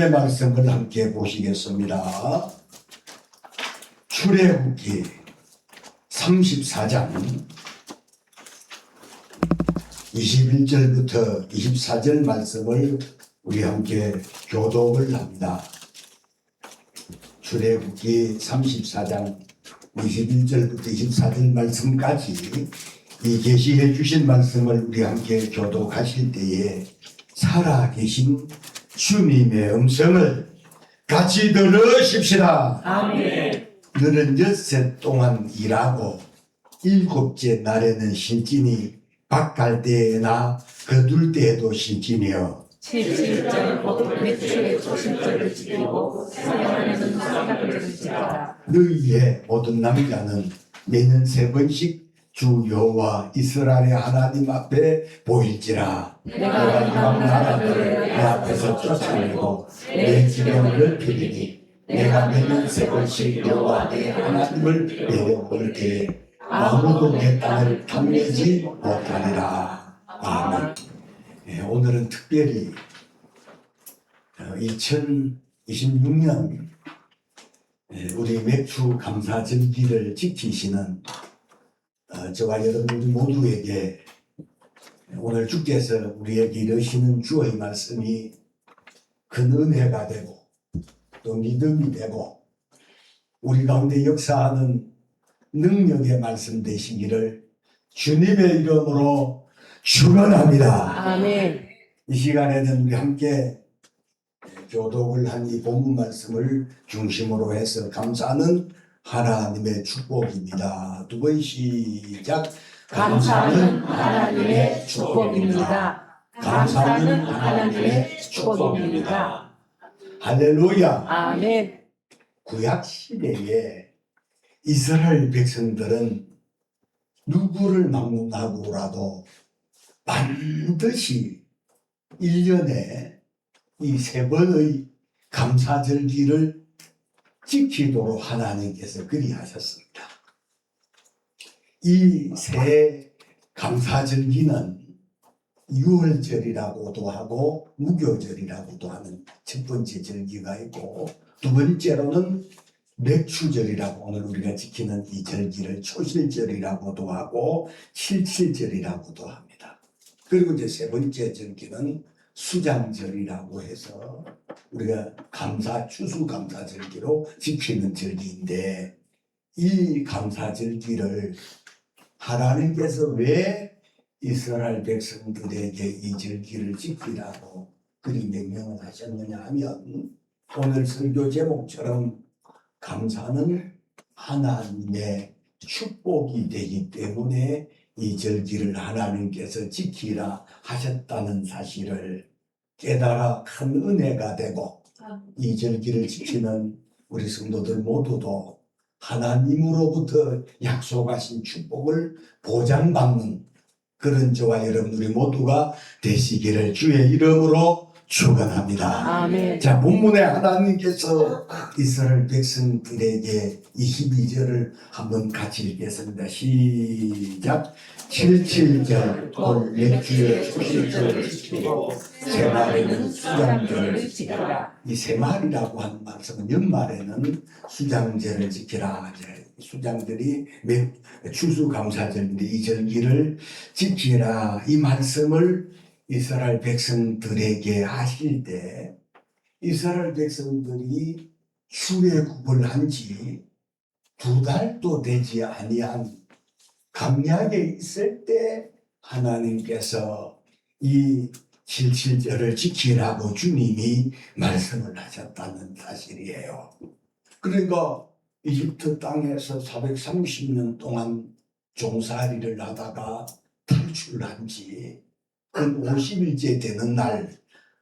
하나님의 말씀을 함께 보시겠습니다. 출애굽기 34장 21절부터 24절 말씀을 우리 함께 교독을 합니다. 출애굽기 34장 21절부터 24절 말씀까지 이 계시해 주신 말씀을 우리 함께 교독하실 때에 살아계신 주님의 음성을 같이 들으십시다. 아멘. 너는 엿새 동안 일하고 일곱째 날에는 신지니 박갈대나 거둘 때에도 신지며 17절 곧 매출의 조심절을 지키고 사냥하는 사각을 지키라. 너희의 모든 남자는 매년 3번씩 주 여호와 이스라엘의 하나님 앞에 보일지라. 내가 이방 나라들을 내 앞에서 쫓아내고 내 지명을 비리니 내가 매년 3번씩 여호와 내 하나님을 내려볼 때에 아무도 내 땅을 탐내지 못하리라. 아멘. 오늘은 특별히 2026년 우리 맥주 감사절기를 지키시는 저와 여러분 모두에게 오늘 주께서 우리에게 이르시는 주의 말씀이 큰 은혜가 되고 또 믿음이 되고 우리 가운데 역사하는 능력의 말씀 되시기를 주님의 이름으로 축원합니다. 아멘. 이 시간에는 우리 함께 교독을 한 이 본문 말씀을 중심으로 해서 감사하는 하나님의 축복입니다. 두 번 시작. 감사는 하나님의 축복입니다. 감사는 하나님의 축복입니다. 할렐루야. 아멘. 구약 시대에 이스라엘 백성들은 누구를 막론하고라도 반드시 1년에 이 3번의 감사절기를 지키도록 하나님께서 그리하셨습니다. 이 세 감사절기는 유월절이라고도 하고 무교절이라고도 하는 첫 번째 절기가 있고, 두 번째로는 맥추절이라고 오늘 우리가 지키는 이 절기를 초실절이라고도 하고 칠칠절이라고도 합니다. 그리고 이제 세 번째 절기는 수장절이라고 해서 우리가 추수감사절기로 지키는 절기인데, 이 감사절기를 하나님께서 왜 이스라엘 백성들에게 이 절기를 지키라고 그리 명령을 하셨느냐 하면, 오늘 설교 제목처럼 감사는 하나님의 축복이 되기 때문에 이 절기를 하나님께서 지키라 하셨다는 사실을 깨달아 큰 은혜가 되고, 이 절기를 지키는 우리 성도들 모두도 하나님으로부터 약속하신 축복을 보장받는 그런 저와 여러분들이 모두가 되시기를 주의 이름으로 축원합니다. 아멘. 자, 본문에 하나님께서 이스라엘 백성들에게 22절을 한번 같이 읽겠습니다. 시작. 77절 곧 맥주의 초실절을 지키고 새말에는 수장절을 지키라. 이 새말이라고 하는 말씀은 연말에는 수장절을 지키라. 수장절이 추수감사절인데 이 절기를 지키라. 이 말씀을 이스라엘 백성들에게 하실 때 이스라엘 백성들이 출애굽을 한 지 2달도 되지 아니한 광야에 있을 때 하나님께서 이 77절을 지키라고 주님이 말씀을 하셨다는 사실이에요. 그러니까 이집트 땅에서 430년 동안 종살이를 하다가 탈출한 지 근 50일째 되는 날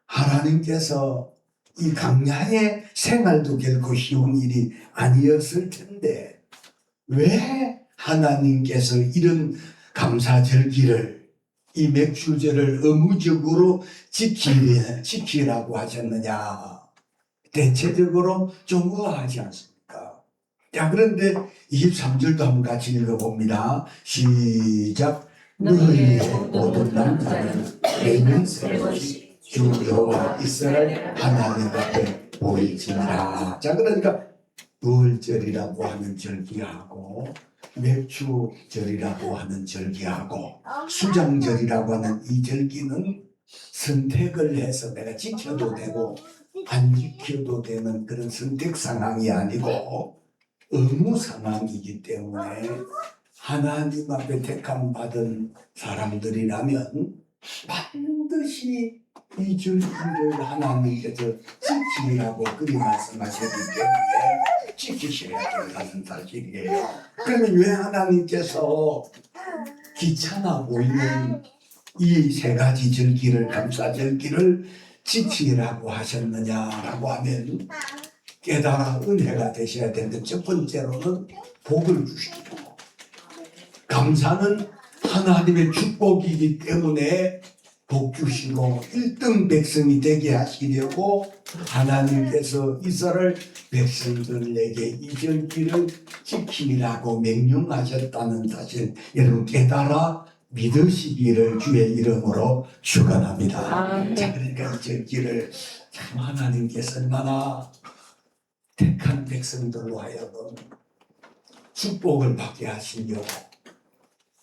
하나님께서 이 광야의 생활도 결코 쉬운 일이 아니었을 텐데 왜 하나님께서 이런 감사절기를 이 맥주절을 의무적으로 지키라고 하셨느냐? 대체적으로 좀 의아하지 않습니까? 자, 그런데 23절도 한번 같이 읽어봅니다. 시작. 너희의 모든 남자는 매년 3번씩 주 여호와 이스라엘 하나님 앞에 보일지니라. 자, 그러니까 유월절이라고 하는 절기하고 맥주절이라고 하는 절기하고 수장절이라고 하는 이 절기는 선택을 해서 내가 지켜도 되고 안 지켜도 되는 그런 선택 상황이 아니고 의무 상황이기 때문에 하나님 앞에 택함 받은 사람들이라면 반드시 이 절기를 하나님께서 지키라고 그리 말씀하셨기 때문에 지키셔야 된다는 사실이에요. 그러면 왜 하나님께서 귀찮아 보이는 이 세 가지 절기를, 감사절기를 지키라고 하셨느냐라고 하면 깨달아 은혜가 되셔야 되는데, 첫 번째로는 복을 주시고, 감사는 하나님의 축복이기 때문에 복 주시고 1등 백성이 되게 하시려고 하나님께서 이스라엘 백성들에게 이 절기를 지키라고 명령하셨다는 사실 여러분 깨달아 믿으시기를 주의 이름으로 축원합니다. 자, 그러니까 이 절기를 참 하나님께서 얼마나 택한 백성들로 하여금 축복을 받게 하시려고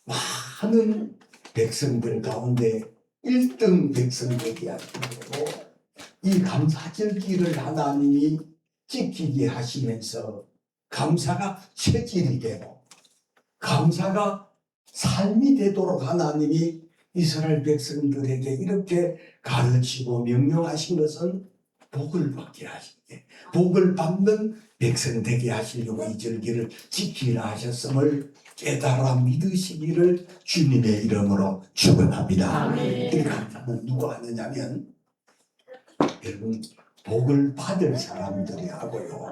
많은 백성들 가운데 1등 백성되게 하시려고 이 감사절기를 하나님이 지키게 하시면서 감사가 체질이 되고 감사가 삶이 되도록 하나님이 이스라엘 백성들에게 이렇게 가르치고 명령하신 것은 복을 받게 하시게, 복을 받는 백성 되게 하시려고 이 절기를 지키라 하셨음을 깨달아 믿으시기를 주님의 이름으로 축원합니다. 이 감사는 누가 하느냐면 여러분 복을 받을 사람들이 하고요.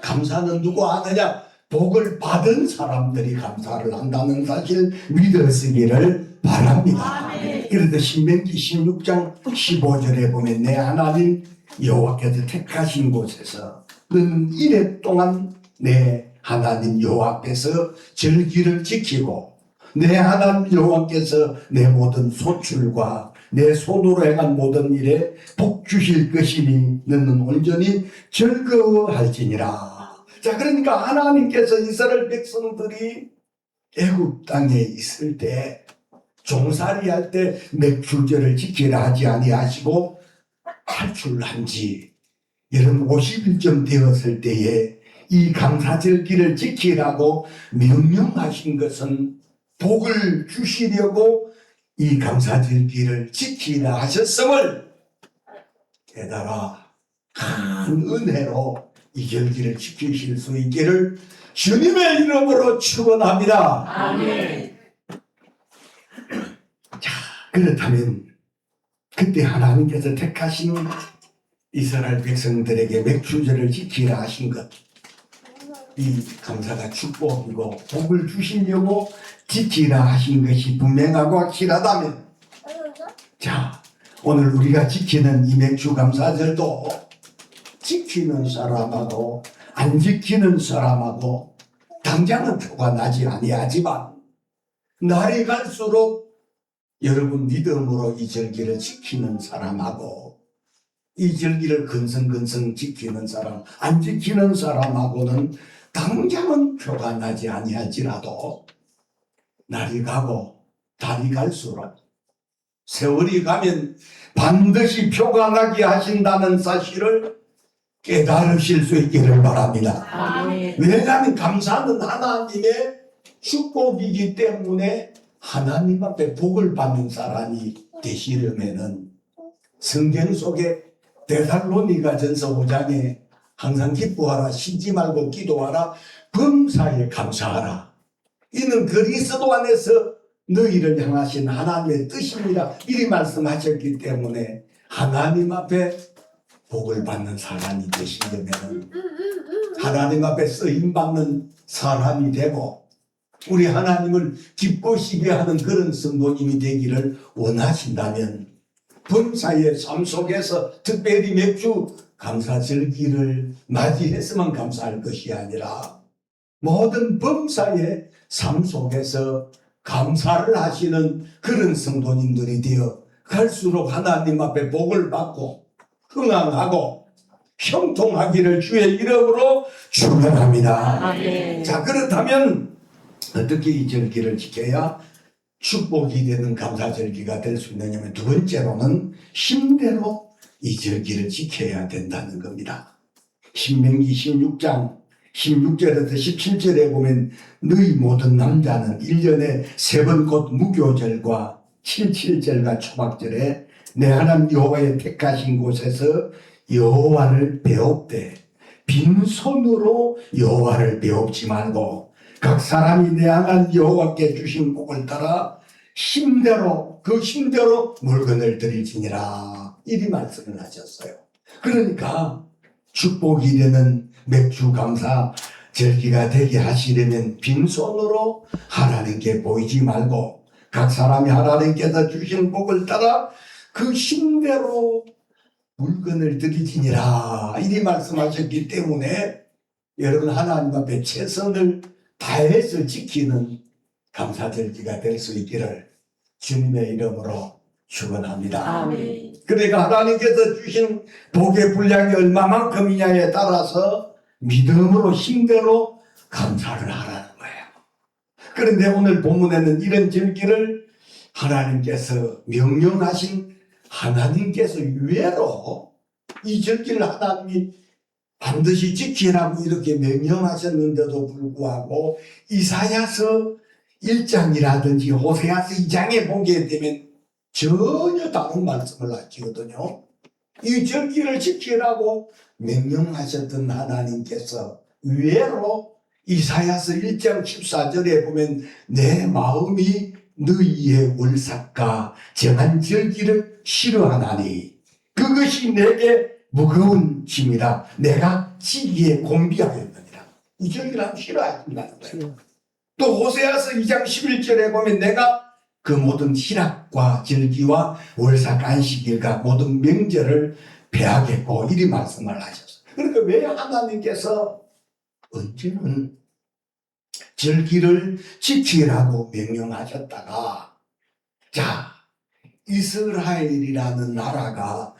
감사는 누가 하느냐? 복을 받은 사람들이 감사를 한다는 사실 믿으시기를 바랍니다. 그래서 신명기 16장 15절에 보면 내 하나님 여호와께서 택하신 곳에서 너는 이래 동안 내 하나님 여호와 앞에서 절기를 지키고 내 하나님 여호와께서 내 모든 소출과 내 손으로 행한 모든 일에 복 주실 것이니 너는 온전히 즐거워할지니라. 자, 그러니까 하나님께서 이스라엘 백성들이 애굽 땅에 있을 때 종살이 할 때 맥주절을 지키라 하지 아니하시고 탈출한 지 여러분 50일쯤 되었을 때에 이 감사절기를 지키라고 명령하신 것은 복을 주시려고 이 감사절기를 지키라 하셨음을 깨달아 큰 은혜로 이 절기를 지키실 수 있기를 주님의 이름으로 축원합니다. 아멘. 자, 그렇다면 그때 하나님께서 택하신 이스라엘 백성들에게 맥주절을 지키라 하신 것, 이 감사가 축복이고 복을 주시려고 지키라 하신 것이 분명하고 확실하다면, 자, 오늘 우리가 지키는 이 맥주 감사절도 지키는 사람하고 안 지키는 사람하고 당장은 표가 나지 아니하지만 날이 갈수록 여러분 믿음으로 이 절기를 지키는 사람하고 이 절기를 근성근성 지키는 사람, 안 지키는 사람하고는 당장은 표가 나지 아니할지라도 날이 가고 달이 갈수록 세월이 가면 반드시 표가 나게 하신다는 사실을 깨달으실 수 있기를 바랍니다. 아멘. 왜냐하면 감사는 하나님의 축복이기 때문에 하나님 앞에 복을 받는 사람이 되시려면은 성경 속에 데살로니가전서 5장에 항상 기뻐하라, 쉬지 말고 기도하라, 범사에 감사하라. 이는 그리스도 안에서 너희를 향하신 하나님의 뜻입니다. 이리 말씀하셨기 때문에 하나님 앞에 복을 받는 사람이 되시려면 하나님 앞에 쓰임받는 사람이 되고 우리 하나님을 기쁘시게 하는 그런 성도님이 되기를 원하신다면 범사의 삶 속에서 특별히 맥주 감사절기를 맞이해서만 감사할 것이 아니라 모든 범사의 삶 속에서 감사를 하시는 그런 성도님들이 되어 갈수록 하나님 앞에 복을 받고 흥황하고 형통하기를 주의 이름으로 축원합니다. 아멘. 자, 그렇다면 어떻게 이 절기를 지켜야 축복이 되는 감사절기가 될 수 있느냐면, 두 번째로는 힘대로 이 절기를 지켜야 된다는 겁니다. 신명기 16장 16절에서 17절에 보면 너희 모든 남자는 1년에 3번 곧 무교절과 77절과 초막절에 내 하나님 여호와의 택하신 곳에서 여호와를 배웁되 빈손으로 여호와를 배웁지 말고 각 사람이 내 하나님 여호와께 주신 복을 따라 힘대로 그 힘대로 물건을 드릴지니라, 이리 말씀을 하셨어요. 그러니까 축복이 되는 맥주 감사 절기가 되게 하시려면 빈손으로 하나님께 보이지 말고 각 사람이 하나님께서 주신 복을 따라 그 힘대로 물건을 드리지니라, 이리 말씀하셨기 때문에 여러분 하나님 앞에 최선을 다해서 지키는 감사절기가 될 수 있기를 주님의 이름으로 축원합니다. 아멘. 그러니까 하나님께서 주신 복의 분량이 얼마만큼이냐에 따라서 믿음으로 힘대로 감사를 하라는 거예요. 그런데 오늘 본문에는 이런 절기를 하나님께서 명령하신, 하나님께서 유예로 이 절기를 하나님이 반드시 지키라고 이렇게 명령하셨는데도 불구하고 이사야서 1장이라든지 호세아서 2장에 보게 되면 전혀 다른 말씀을 하시거든요. 이 절기를 지키라고 명령하셨던 하나님께서 의외로 이사야서 1장 14절에 보면 내 마음이 너희의 월삭과 정한 절기를 싫어하나니 그것이 내게 무거운 짐이라 내가 지기에 공비하였느니라. 이 절기를 싫어하신다는 거예요. 또 호세아서 2장 11절에 보면 내가 그 모든 희락과 절기와 월삭 안식일과 모든 명절을 폐하겠고 이리 말씀을 하셨어요. 그러니까 왜 하나님께서 언제는 절기를 지키라고 명령하셨다가 자 이스라엘이라는 나라가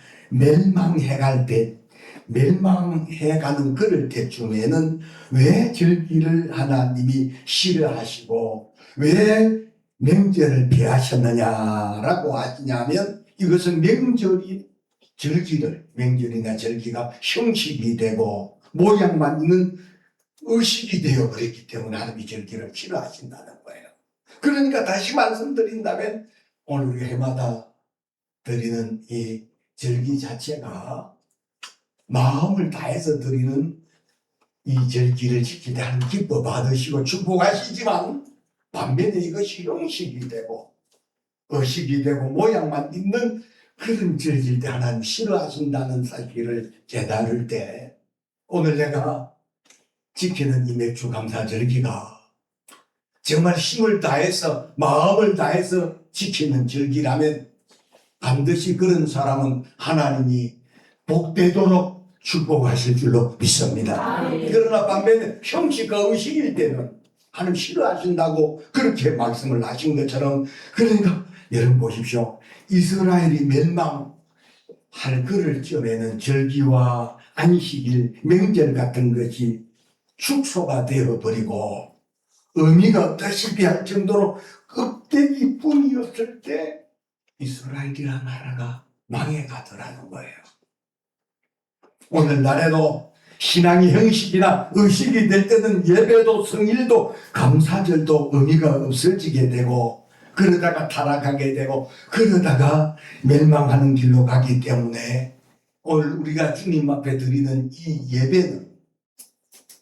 멸망해가는 그럴 때쯤에는 왜 절기를 하나님이 싫어하시고 왜 명절을 피하셨느냐라고 하시냐면 이것은 명절이나 절기가 형식이 되고 모양만 있는 의식이 되어버렸기 때문에 하나님이 절기를 싫어하신다는 거예요. 그러니까 다시 말씀드린다면 오늘 우리가 해마다 드리는 이 절기 자체가 마음을 다해서 드리는 이 절기를 지킬 때 하나님 기뻐 받으시고 축복하시지만 반면에 이것이 형식이 되고 의식이 되고 모양만 있는 그런 절기일 때 하나님 싫어하신다는 사실을 깨달을 때 오늘 내가 지키는 이 맥주 감사 절기가 정말 힘을 다해서 마음을 다해서 지키는 절기라면 반드시 그런 사람은 하나님이 복되도록 축복하실 줄로 믿습니다. 그러나 반면에 형식과 의식일 때는 하나님 싫어하신다고 그렇게 말씀을 하신 것처럼 그러니까 여러분 보십시오. 이스라엘이 멸망할 그럴 쯤에는 절기와 안식일, 명절 같은 것이 축소가 되어버리고 의미가 없다시피 할 정도로 껍데기 뿐이었을 때 이스라엘이라는 나라가 망해가더라는 거예요. 오늘날에도 신앙이 형식이나 의식이 될 때는 예배도 성일도 감사절도 의미가 없어지게 되고 그러다가 타락하게 되고 그러다가 멸망하는 길로 가기 때문에 오늘 우리가 주님 앞에 드리는 이 예배는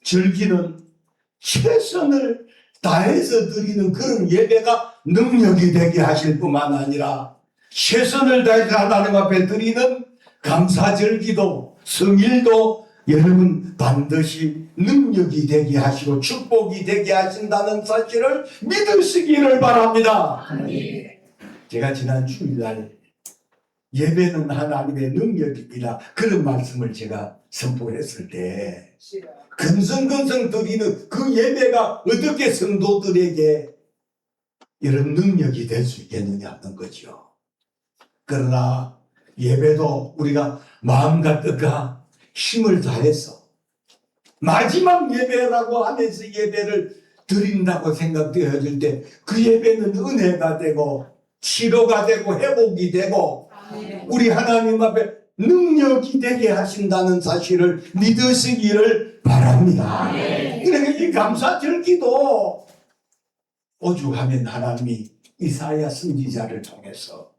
절기는 최선을 다해서 드리는 그런 예배가 능력이 되게 하실 뿐만 아니라 최선을 다해서 하나님 앞에 드리는 감사절기도 성일도 여러분 반드시 능력이 되게 하시고 축복이 되게 하신다는 사실을 믿으시기를 바랍니다. 제가 지난 주일날 예배는 하나님의 능력입니다. 그런 말씀을 제가 선포했을 때 근성근성 드리는 그 예배가 어떻게 성도들에게 이런 능력이 될 수 있겠느냐 하는 거죠. 그러나 예배도 우리가 마음과 뜻과 힘을 다해서 마지막 예배라고 하면서 예배를 드린다고 생각되어질 때 그 예배는 은혜가 되고 치료가 되고 회복이 되고 우리 하나님 앞에 능력이 되게 하신다는 사실을 믿으시기를 바랍니다. 그러니까 이 감사절기도 오죽하면 하나님이 이사야 선지자를 통해서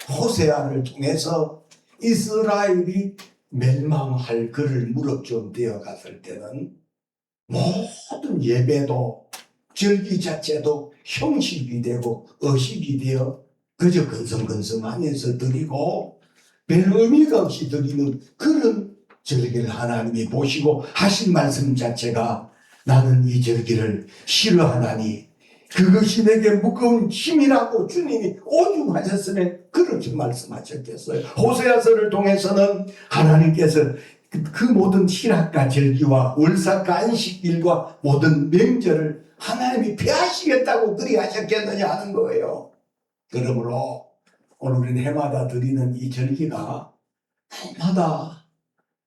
호세아를 통해서 이스라엘이 멸망할 그를 무릎좀 되어 갔을 때는 모든 예배도 절기 자체도 형식이 되고 의식이 되어 그저 근성근성하면서 드리고 별 의미가 없이 드리는 그런 절기를 하나님이 보시고 하신 말씀 자체가 나는 이 절기를 싫어하나니 그것이 내게 무거운 힘이라고 주님이 오죽하셨으면 그렇게 말씀하셨겠어요. 호세아서를 통해서는 하나님께서 그 모든 희락과 절기와 월삭과 안식일과 모든 명절을 하나님이 폐하시겠다고 그리 하셨겠느냐 하는 거예요. 그러므로 오늘 우리는 해마다 드리는 이 절기가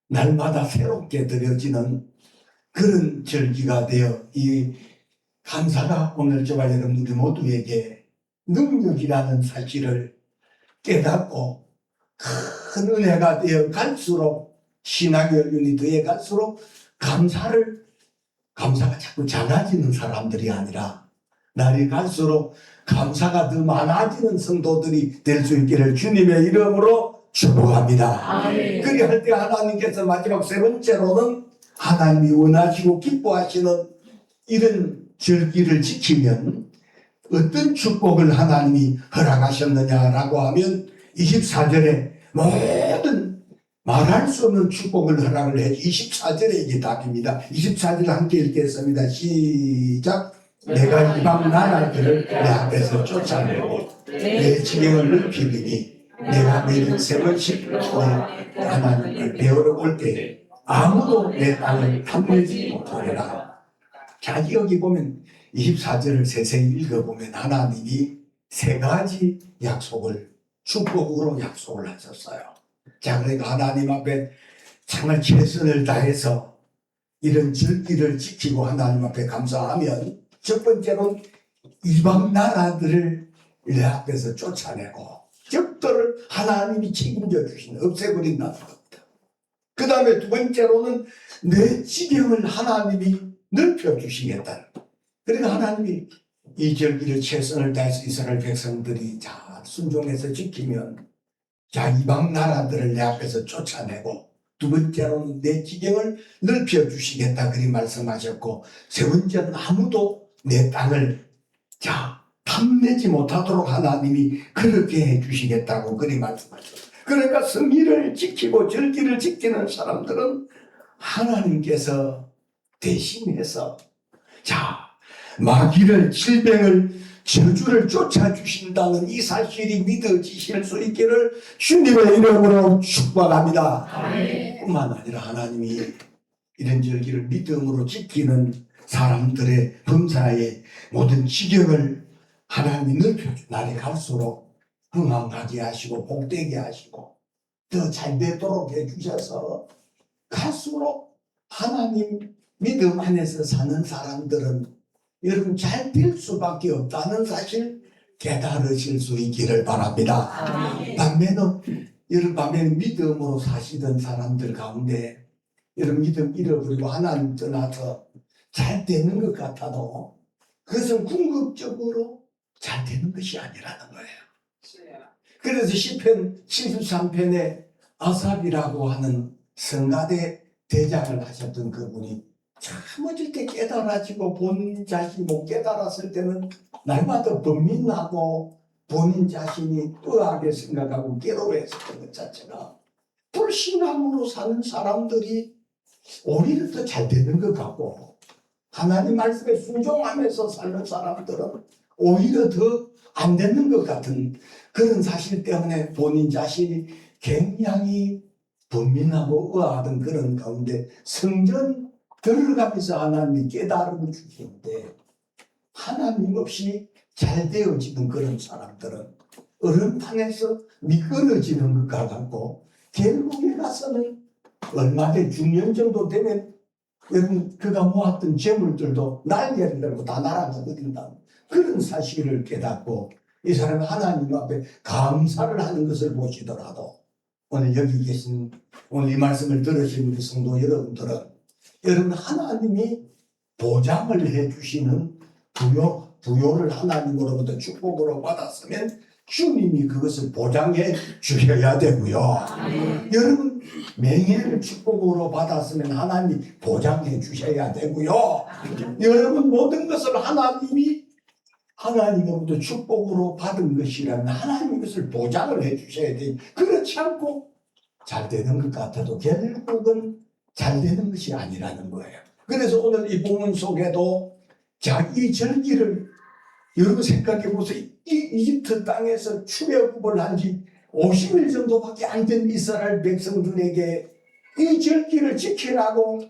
날마다 새롭게 드려지는 그런 절기가 되어 이 감사가 오늘 저와 여러분들 모두에게 능력이라는 사실을 깨닫고 큰 은혜가 되어 갈수록 신앙의 연륜이 더해 갈수록 감사가 자꾸 작아지는 사람들이 아니라 날이 갈수록 감사가 더 많아지는 성도들이 될 수 있기를 주님의 이름으로 축복합니다. 그리할 때 하나님께서 마지막 세 번째로는 하나님이 원하시고 기뻐하시는 이런 절기를 지키면 어떤 축복을 하나님이 허락하셨느냐라고 하면 24절에 모든 말할 수 없는 축복을 허락을 해 24절에 이게 답입니다. 24절 함께 읽겠습니다. 시작. 내가 이방 나라들을 내 앞에서 쫓아내고 내 지경을 넓히리니 내가 매일 세 번씩 내 하나님을 배우러 올 때 아무도 내 땅을 탐내지 못하리라. 자, 여기 보면 24절을 세세히 읽어보면 하나님이 세 가지 약속을 축복으로 약속을 하셨어요. 자, 그러니까 하나님 앞에 정말 최선을 다해서 이런 절기를 지키고 하나님 앞에 감사하면 첫 번째로는 이방 나라들을 내 앞에서 쫓아내고 적들을 하나님이 책임져 주신 없애버린다는 겁니다. 그 다음에 두 번째로는 내 지경을 하나님이 넓혀주시겠다는 것. 그러니까 하나님이 이 절기를 최선을 다해서 이스라엘 백성들이 잘 순종해서 지키면 자 이방 나라들을 내 앞에서 쫓아내고 두 번째로는 내 지경을 넓혀주시겠다 그리 말씀하셨고 세 번째는 아무도 내 땅을 자 탐내지 못하도록 하나님이 그렇게 해주시겠다고 그리 말씀하셨어요. 그러니까 성기를 지키고 절기를 지키는 사람들은 하나님께서 대신해서 자 마귀를 질병을 저주를 쫓아주신다는 이 사실이 믿어지실 수 있기를 주님의 이름으로 축복합니다. 뿐만 아니라 하나님이 이런 절기를 믿음으로 지키는 사람들의 범사의 모든 지경을 하나님이 넓혀주 날이 갈수록 흥황하게 하시고 복되게 하시고 더 잘 되도록 해주셔서 갈수록 하나님 믿음 안에서 사는 사람들은 여러분 잘 될 수밖에 없다는 사실 깨달으실 수 있기를 바랍니다. 반면은 여러분 반면 믿음으로 사시던 사람들 가운데 여러분 믿음 잃어버리고 하나님 떠나서 잘 되는 것 같아도 그것은 궁극적으로 잘 되는 것이 아니라는 거예요. 그래서 시편 73편에 아삽이라고 하는 성가대 대장을 하셨던 그분이 참 어릴 때 깨달아지고 본인 자신이 못 깨달았을 때는 날마다 번민하고 본인 자신이 의아하게 생각하고 괴로워했었던 것 자체가 불신앙으로 사는 사람들이 오히려 더 잘 되는 것 같고 하나님 말씀에 순종하면서 사는 사람들은 오히려 더 안 되는 것 같은 그런 사실 때문에 본인 자신이 굉장히 번민하고 의아하던 그런 가운데 성전 들어가면서 하나님이 깨달음을 주시는데 하나님 없이 잘 되어지는 그런 사람들은 얼음판에서 미끄러지는 것 같고 결국에 가서는 얼마 된 6년 정도 되면 여러분 그가 모았던 재물들도 날개를 달고 다 날아가 버린다. 그런 사실을 깨닫고 이 사람이 하나님 앞에 감사를 하는 것을 보시더라도 오늘 여기 계신 오늘 이 말씀을 들으신 우리 성도 여러분들은 여러분 하나님이 보장을 해주시는 부요를 하나님으로부터 축복으로 받았으면 주님이 그것을 보장해 주셔야 되고요. 여러분 명예를 축복으로 받았으면 하나님이 보장해 주셔야 되고요. 여러분 모든 것을 하나님으로부터 축복으로 받은 것이라면 하나님이 그것을 보장을 해 주셔야 돼요. 그렇지 않고 잘 되는 것 같아도 결국은 잘 되는 것이 아니라는 거예요. 그래서 오늘 이 본문 속에도 자기 절기를 여러분 생각해 보세요. 이 이집트 땅에서 출애굽을 한 지 50일 정도밖에 안 된 이스라엘 백성들에게 이 절기를 지키라고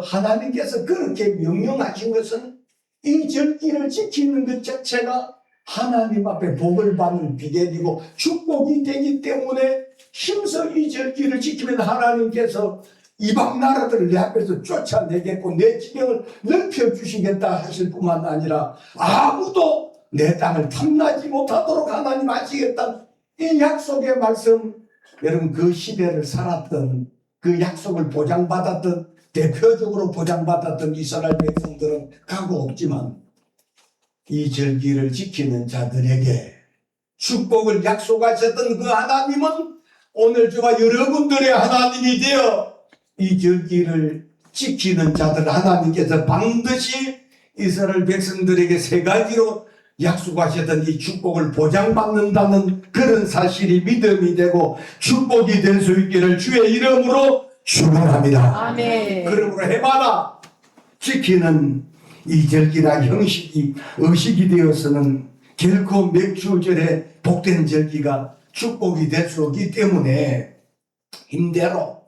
하나님께서 그렇게 명령하신 것은 이 절기를 지키는 것 자체가 하나님 앞에 복을 받는 비결이고 축복이 되기 때문에 힘써 이 절기를 지키면 하나님께서 이방 나라들을 내 앞에서 쫓아내겠고 내 지경을 넓혀주시겠다 하실 뿐만 아니라 아무도 내 땅을 탐나지 못하도록 하나님 하시겠다. 이 약속의 말씀, 여러분 그 시대를 살았던 그 약속을 보장받았던 대표적으로 보장받았던 이스라엘 백성들은 각오 없지만 이 절기를 지키는 자들에게 축복을 약속하셨던 그 하나님은 오늘 저와 여러분들의 하나님이 되어 이 절기를 지키는 자들 하나님께서 반드시 이스라엘 백성들에게 세 가지로 약속하셨던 이 축복을 보장받는다는 그런 사실이 믿음이 되고 축복이 될 수 있기를 주의 이름으로 축원합니다. 아멘. 그러므로 해마다 지키는 이 절기나 형식이 의식이 되어서는 결코 맥주절에 복된 절기가 축복이 될 수 없기 때문에 힘대로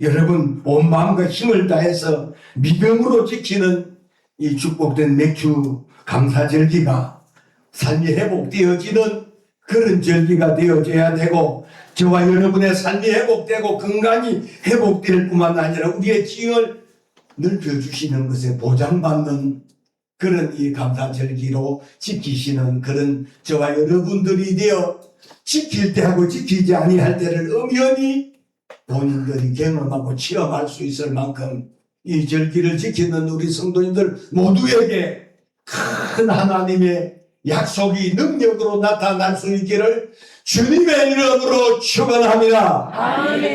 여러분 온 마음과 힘을 다해서 믿음으로 지키는 이 축복된 맥주 감사절기가 삶이 회복되어지는 그런 절기가 되어져야 되고 저와 여러분의 삶이 회복되고 건강이 회복될 뿐만 아니라 우리의 지형을 넓혀주시는 것에 보장받는 그런 이 감사절기로 지키시는 그런 저와 여러분들이 되어 지킬 때하고 지키지 아니할 때를 엄연히 본인들이 경험하고 체험할 수 있을 만큼 이 절기를 지키는 우리 성도님들 모두에게 큰 하나님의 약속이 능력으로 나타날 수 있기를 주님의 이름으로 축원합니다. 아멘.